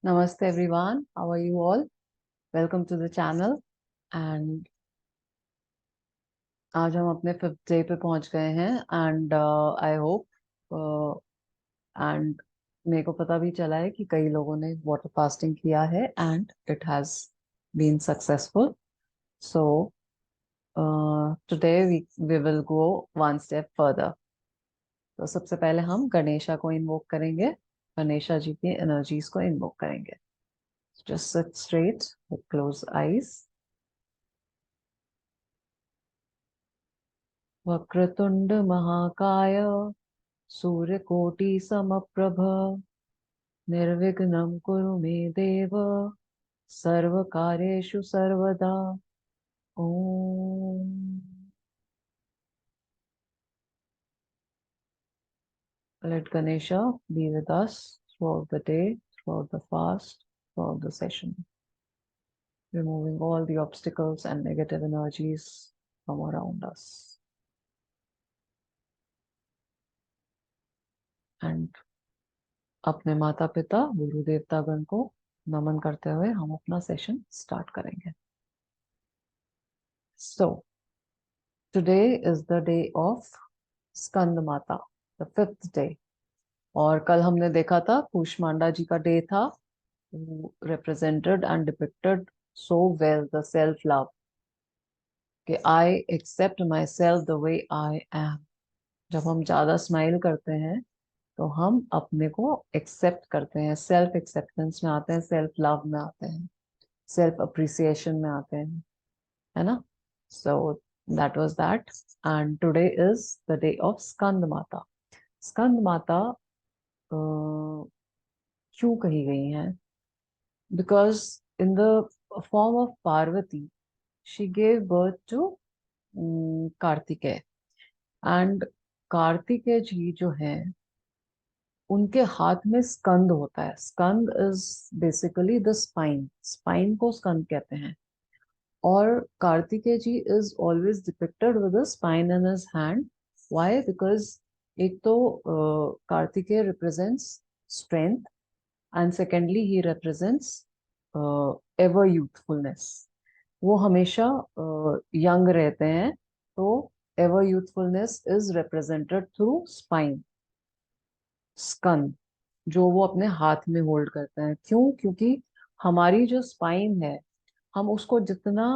Namaste everyone. How are you all? Welcome to the channel. And आज हम अपने 5th day पे पहुंच गए हैं एंड आई होप एंड मेरे को पता भी चला है कि कई लोगों ने वाटर फास्टिंग किया है and it has been successful. So today we will go one step further. तो सबसे पहले हम गणेशा को इन्वोक करेंगे. गणेशा जी की एनर्जीज को इन्वोक करेंगे. Just sit straight with close eyes. वक्रतुंड महाकाय सूर्यकोटि समप्रभ निर्विघ्नं कुरु मे देव सर्वकार्येषु सर्वदा. ओम. Let Ganesha be with us throughout the day, throughout the fast, throughout the session, removing all the obstacles and negative energies from around us. And अपने माता पिता गुरु देवतागण को नमन करते हुए हम अपना सेशन स्टार्ट करेंगे. So today is the day of स्कंद माता, the 5th day. और कल हमने देखा था कूष्मांडा जी का डे था, represented and depicted so well the self love कि I accept myself the way I am. जब हम ज्यादा स्माइल करते हैं तो हम अपने को एक्सेप्ट करते हैं, सेल्फ एक्सेप्टेंस में आते हैं, सेल्फ लव में आते हैं, सेल्फ अप्रिसिएशन में आते हैं, है ना. So that was that. And today is the day of Skanda Mata. Skanda Mata क्यों कही गई हैं? Because in the form of Parvati she gave birth to Kartikeya. And Kartikeya ji जो है उनके हाथ में स्कंद होता है. Skanda is basically the spine. Spine को स्कंद कहते हैं. और Kartikeya ji is always depicted with a spine in his hand. Why? Because एक तो Kartikeya represents strength and secondly he represents ever youthfulness. वो हमेशा यंग रहते हैं. तो ever youthfulness is represented through spine, Skanda, जो वो अपने हाथ में होल्ड करते हैं. क्यों? क्योंकि हमारी जो स्पाइन है हम उसको जितना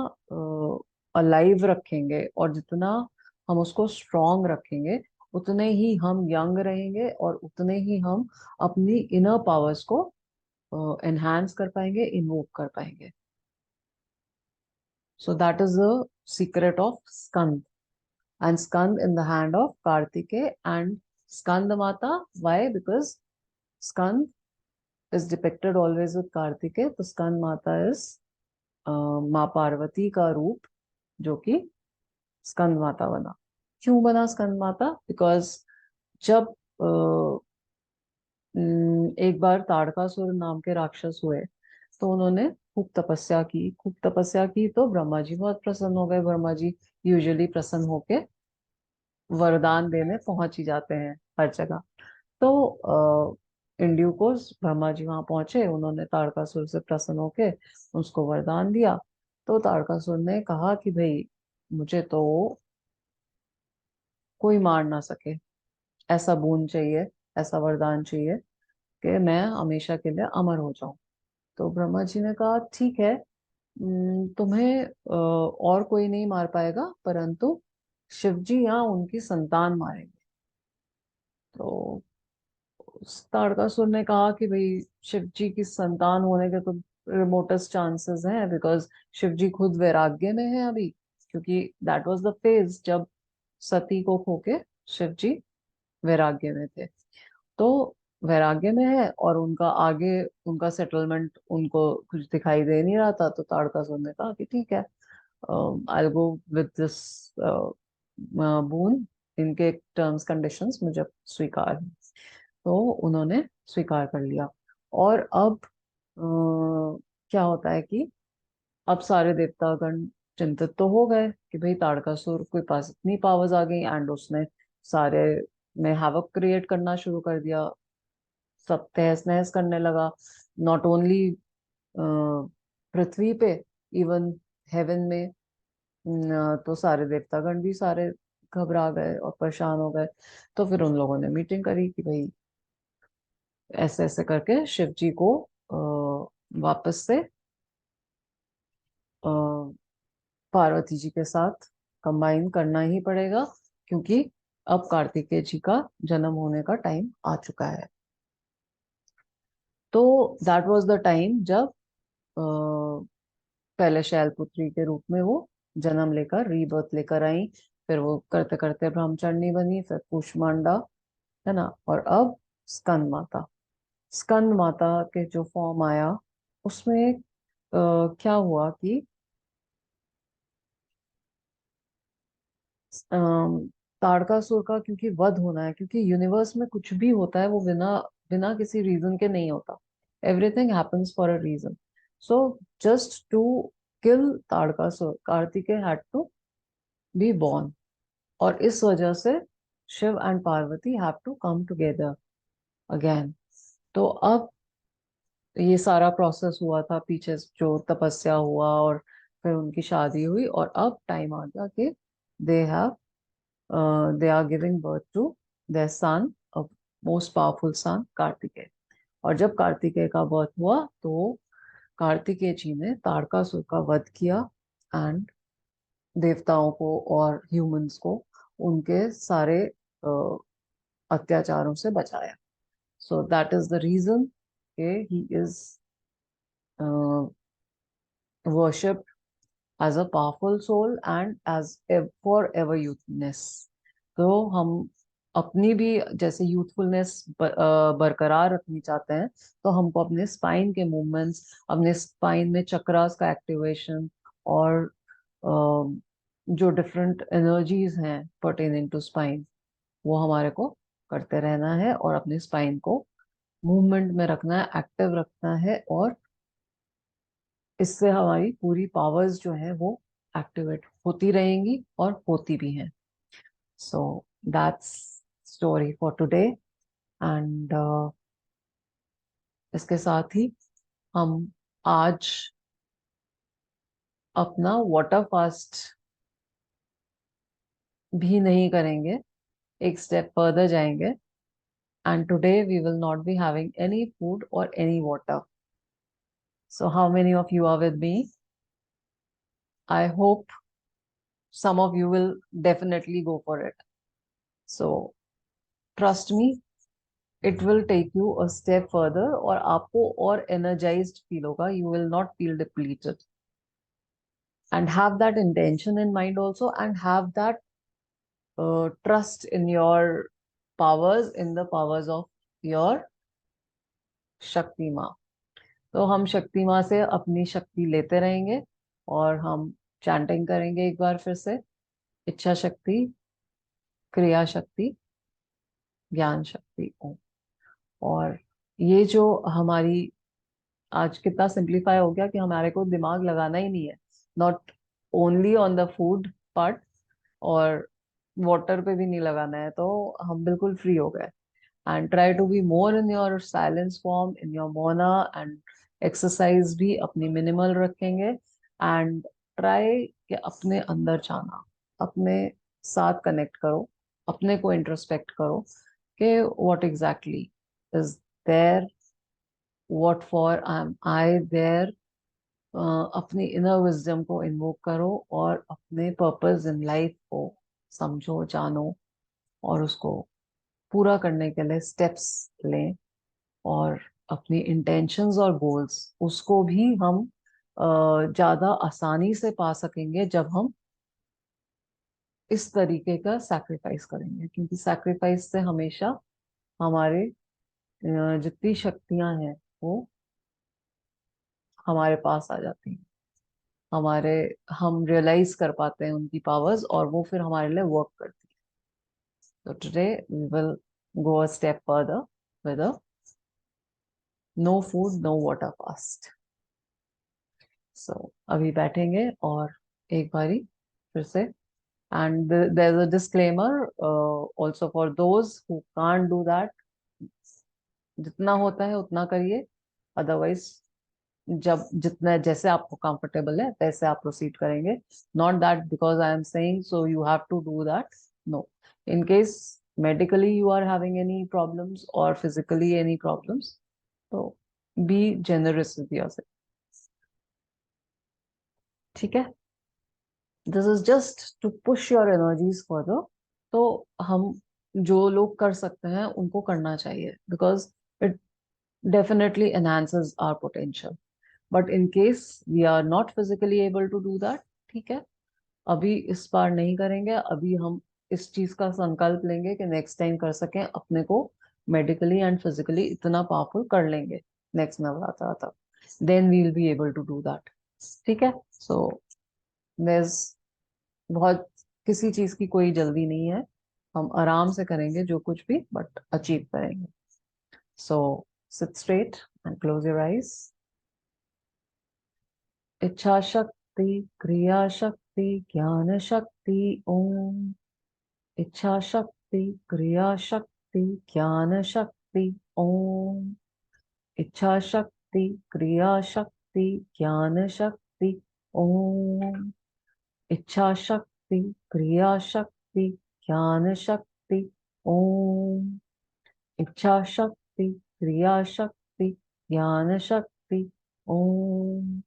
अलाइव रखेंगे और जितना हम उसको स्ट्रॉन्ग रखेंगे उतने ही हम यंग रहेंगे और उतने ही हम अपनी इनर पावर्स को एनहांस कर पाएंगे, इन्वोक कर पाएंगे. So that is the secret of Skanda. And Skanda in the hand of Kartikeya and Skanda Mata. Why? Because Skanda is depicted always with Kartikeya. तो स्कंद माता इज माँ पार्वती का रूप जो कि स्कंद माता बना. क्यों बना स्कंद माता? बिकॉज जब एक बार ताड़कासुर नाम के राक्षस हुए तो उन्होंने खूब तपस्या की. खूब तपस्या की तो ब्रह्मा जी बहुत प्रसन्न हो गए. ब्रह्मा जी यूजुअली प्रसन्न होके वरदान देने पहुंच ही जाते हैं हर जगह. तो इंड्यू को ब्रह्मा जी वहां पहुंचे. उन्होंने ताड़कासुर से प्रसन्न होके उसको वरदान दिया. तो ताड़कासुर ने कहा कि भाई मुझे तो कोई मार ना सके, ऐसा बोन चाहिए, ऐसा वरदान चाहिए कि मैं हमेशा के लिए अमर हो जाऊं. तो ब्रह्मा जी ने कहा ठीक है, तुम्हें और कोई नहीं मार पाएगा परंतु शिव जी या उनकी संतान मारेंगे. तो ताड़कासुर ने कहा कि भाई शिव जी की संतान होने के तो रिमोटेस्ट चांसेस हैं बिकॉज शिव जी खुद वैराग्य में है अभी. क्योंकि दैट वाज द फेज जब सती को खोके शिव जी वैराग्य में थे. तो वैराग्य में है और उनका आगे उनका सेटलमेंट उनको कुछ दिखाई दे नहीं रहा था. तो ताड़कासुर ने कहा कि ठीक है, आई गो विद दिस बून. इनके टर्म्स कंडीशंस मुझे स्वीकार है. तो उन्होंने स्वीकार कर लिया. और अब क्या होता है कि अब सारे देवतागण चिंतित तो हो गए कि भाई ताड़कासुर के पास इतनी पावर्स आ गई एंड उसने सारे में हैवक क्रिएट करना शुरू कर दिया. सब तहस नहस करने लगा. नॉट ओनली पृथ्वी पे, इवन हेवन में। तो सारे देवतागण भी सारे घबरा गए और परेशान हो गए। तो फिर उन लोगों ने मीटिंग करी कि भाई ऐसे ऐसे करके शिव जी को वापस से अ, पार्वती जी के साथ कंबाइन करना ही पड़ेगा, क्योंकि अब कार्तिकेय जी का जन्म होने का टाइम आ चुका है। तो दैट वाज द टाइम जब पहले शैलपुत्री के रूप में वो जन्म लेकर रीबर्थ लेकर आई। फिर वो करते करते ब्रह्मचारिणी बनी, फिर कूष्मांडा, है ना, और अब स्कंद माता। स्कंद माता के जो फॉर्म आया उसमें क्या हुआ कि अम, ताड़कासुर का क्योंकि वध होना है, क्योंकि यूनिवर्स में कुछ भी होता है वो बिना बिना किसी रीजन के नहीं होता। Everything happens for a reason. So just to kill Tarakasura, Kartikeya had to be born। और इस वजह से Shiva and Parvati have to come together again. तो अब ये सारा प्रोसेस हुआ था पीछे, जो तपस्या हुआ और फिर उनकी शादी हुई, और अब टाइम आ गया कि they have they are giving birth to their son, most powerful son Kartikeya. और जब कार्तिकेय का बर्थ हुआ तो कार्तिकेय जी ने तारकासुर का वध किया एंड देवताओं को और ह्यूमंस को उनके सारे अत्याचारों से बचाया। So that is the reason के he is worshipped as a powerful soul and as forever youthness। तो हम अपनी भी जैसे यूथफुलनेस बरकरार रखनी चाहते हैं, तो हमको अपने स्पाइन के मूवमेंट्स, अपने स्पाइन में चक्रास का एक्टिवेशन और जो डिफरेंट एनर्जीज हैं पर्टेनिंग टू स्पाइन, वो हमारे को करते रहना है और अपने स्पाइन को मूवमेंट में रखना है, एक्टिव रखना है। और इससे हमारी पूरी पावर्स जो है वो एक्टिवेट होती रहेंगी और होती भी हैं। So that's story for today. And इसके साथ ही हम आज अपना वाटर फास्ट भी नहीं करेंगे, एक स्टेप फर्दर जाएंगे। And today we will not be having any food और any water. So how many of you are with me? I hope some of you will definitely go for it. So trust me, it will take you a step further और आपको और energized feel होगा, you will not feel depleted। And have that intention in mind also, and have that trust in your powers, in the powers of your शक्ति माँ। तो हम शक्ति माँ से अपनी शक्ति लेते रहेंगे और हम चैंटिंग करेंगे एक बार फिर से, इच्छा शक्ति, क्रिया शक्ति, ज्ञान शक्ति ओम। और ये जो हमारी आज कितना सिंप्लीफाई हो गया कि हमारे को दिमाग लगाना ही नहीं है, not only on the food part, और वाटर पे भी नहीं लगाना है, तो हम बिल्कुल फ्री हो गए। And try to be more in your silence form, in your mauna. And exercise भी अपनी मिनिमल रखेंगे। एंड ट्राई कि अपने अंदर जाना, अपने साथ कनेक्ट करो, अपने को इंट्रोस्पेक्ट करो कि what exactly is there, what for am I there. अपनी इनर विजडम को इन्वोक करो और अपने पर्पस इन लाइफ को समझो, जानो, और उसको पूरा करने के लिए स्टेप्स लें। और अपनी इंटेंशंस और गोल्स, उसको भी हम ज्यादा आसानी से पा सकेंगे जब हम इस तरीके का सैक्रिफाइस करेंगे, क्योंकि सैक्रिफाइस से हमेशा हमारे जितनी शक्तियां हैं वो हमारे पास आ जाती हैं, हमारे हम रियलाइज कर पाते हैं उनकी पावर्स, और वो फिर हमारे लिए वर्क करती है। तो today we will go a step further with a no food no water fast. So अभी बैठेंगे और एक बारी फिर से। And there is a disclaimer also for those who can't do that. जितना होता है उतना करिए, अदरवाइज जब जितना जैसे आपको कंफर्टेबल है वैसे आप प्रोसीड करेंगे. Not that because I am saying so you have to do that. No. In case medically you are having any problems और फिजिकली एनी प्रॉब्लम्स, तो बी जेनरस विद योरसेल्फ. ठीक है. This is just to push your energies further. तो हम जो लोग कर सकते हैं उनको करना चाहिए because it definitely enhances our potential. But in case we are not physically able to do that, ठीक है, अभी इस बार नहीं करेंगे. अभी हम इस चीज का संकल्प लेंगे कि नेक्स्ट टाइम कर सकें अपने को मेडिकली एंड फिजिकली इतना पावरफुल कर लेंगे नेक्स्ट नवरात्र तक. Then we will be able to do that. ठीक है. सो there's बहुत किसी चीज की कोई जल्दी नहीं है. हम आराम से करेंगे जो कुछ भी, बट अचीव करेंगे. सो sit straight and close your eyes. इच्छा शक्ति, क्रिया शक्ति, ज्ञान शक्ति ओम. इच्छा शक्ति, क्रिया शक्ति, ज्ञान शक्ति ओम. इच्छा शक्ति, क्रिया शक्ति, ज्ञान शक्ति ओम. इच्छा शक्ति, क्रिया शक्ति, ज्ञान शक्ति ओम. इच्छा शक्ति, क्रिया शक्ति, ज्ञान शक्ति ओम.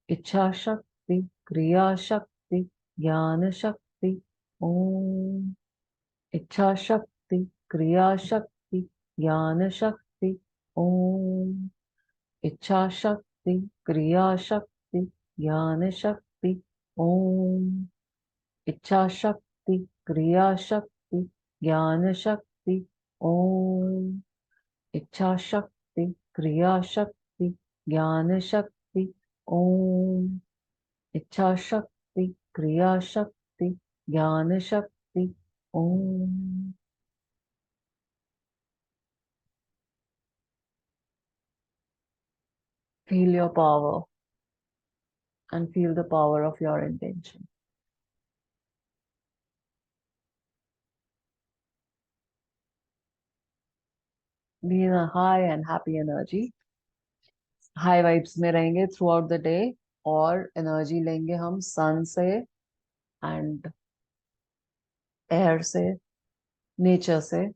इच्छा शक्ति, क्रिया शक्ति, ज्ञान शक्ति ओम. इच्छा शक्ति, क्रिया शक्ति, ज्ञान शक्ति ओम. इच्छा शक्ति, क्रिया शक्ति, ज्ञान शक्ति ओम. इच्छा शक्ति, क्रिया शक्ति, ज्ञान शक्ति ओम. इच्छा शक्ति, क्रिया शक्ति, ज्ञान शक्ति ओम. इच्छा शक्ति, क्रिया शक्ति, ज्ञान शक्ति ओम. Feel your power and feel the power of your intention. Be in a high and happy energy. High vibes में रहेंगे थ्रू आउट द डे. और एनर्जी लेंगे हम सन से एंड एयर से, नेचर से,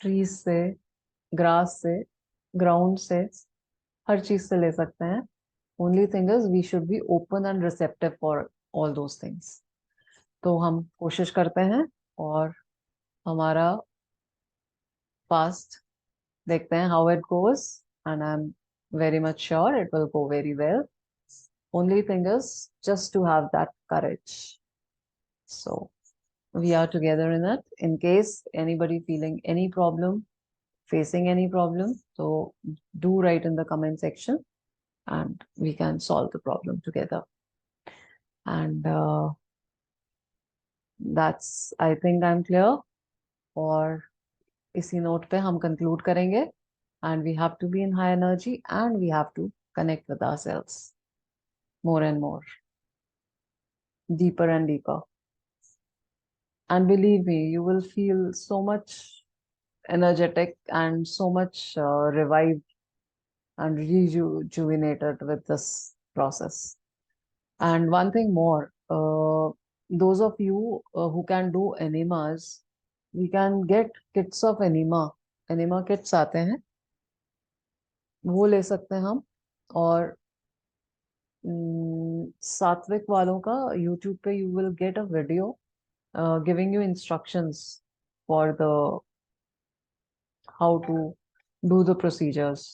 ट्रीज से, ग्रास से, ग्राउंड से, हर चीज से ले सकते हैं. Only thing is we should be open and receptive for all those things. तो हम कोशिश करते हैं और हमारा फास्ट देखते हैं how it goes. And I am very much sure it will go very well. Only thing is just to have that courage. So we are together in it. In case anybody feeling any problem, facing any problem, so do write in the comment section and we can solve the problem together. And that's, I think I'm clear. और इसी note पे हम conclude करेंगे. And we have to be in high energy and we have to connect with ourselves more and more, deeper and deeper. And believe me, you will feel so much energetic and so much revived and rejuvenated with this process. And one thing more, those of you who can do enemas, we can get kits of enema kits आते हैं, वो ले सकते हैं हम. और सात्विक वालों का यूट्यूब पे you will get a video giving you instructions for the how to do the procedures.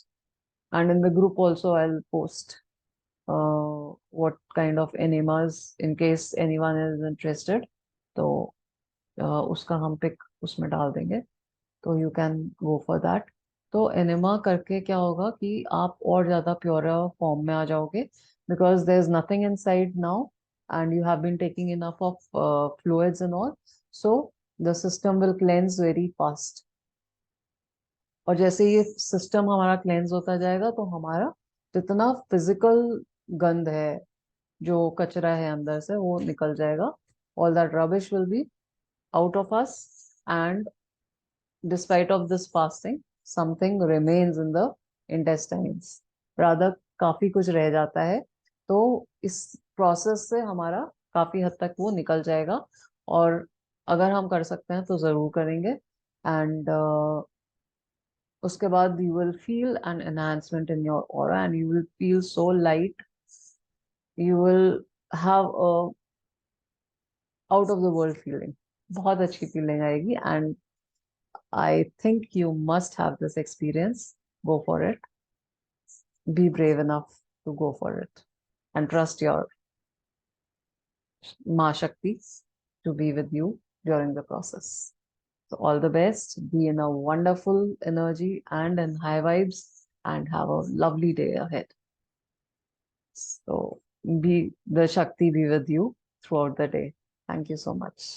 And in the group also I'll post what kind of enemas in case anyone is interested. तो उसका हम pick उसमें डाल देंगे, तो you can go for that. तो enema करके क्या होगा कि आप और ज्यादा प्योर फॉर्म में आ जाओगे because there is nothing inside now and you have been taking enough of fluids and all. So the system will cleanse very fast. और जैसे ये सिस्टम हमारा क्लेंस होता जाएगा तो हमारा जितना फिजिकल गंद है, जो कचरा है अंदर से, वो निकल जाएगा. All that rubbish will be out of us. And despite of this fasting, something remains in the intestines. Radha काफी कुछ रह जाता है, तो इस प्रोसेस से हमारा काफी हद तक वो निकल जाएगा। और अगर हम कर सकते हैं तो जरूर करेंगे। एंड उसके बाद you will feel an enhancement in your aura and you will feel so light. You will have a out of the world feeling, बहुत अच्छी फीलिंग आएगी। And I think you must have this experience. Go for it, be brave enough to go for it, and trust your Ma Shakti to be with you during the process. So, all the best. Be in a wonderful energy and in high vibes, and have a lovely day ahead. So, be the Shakti be with you throughout the day. Thank you so much.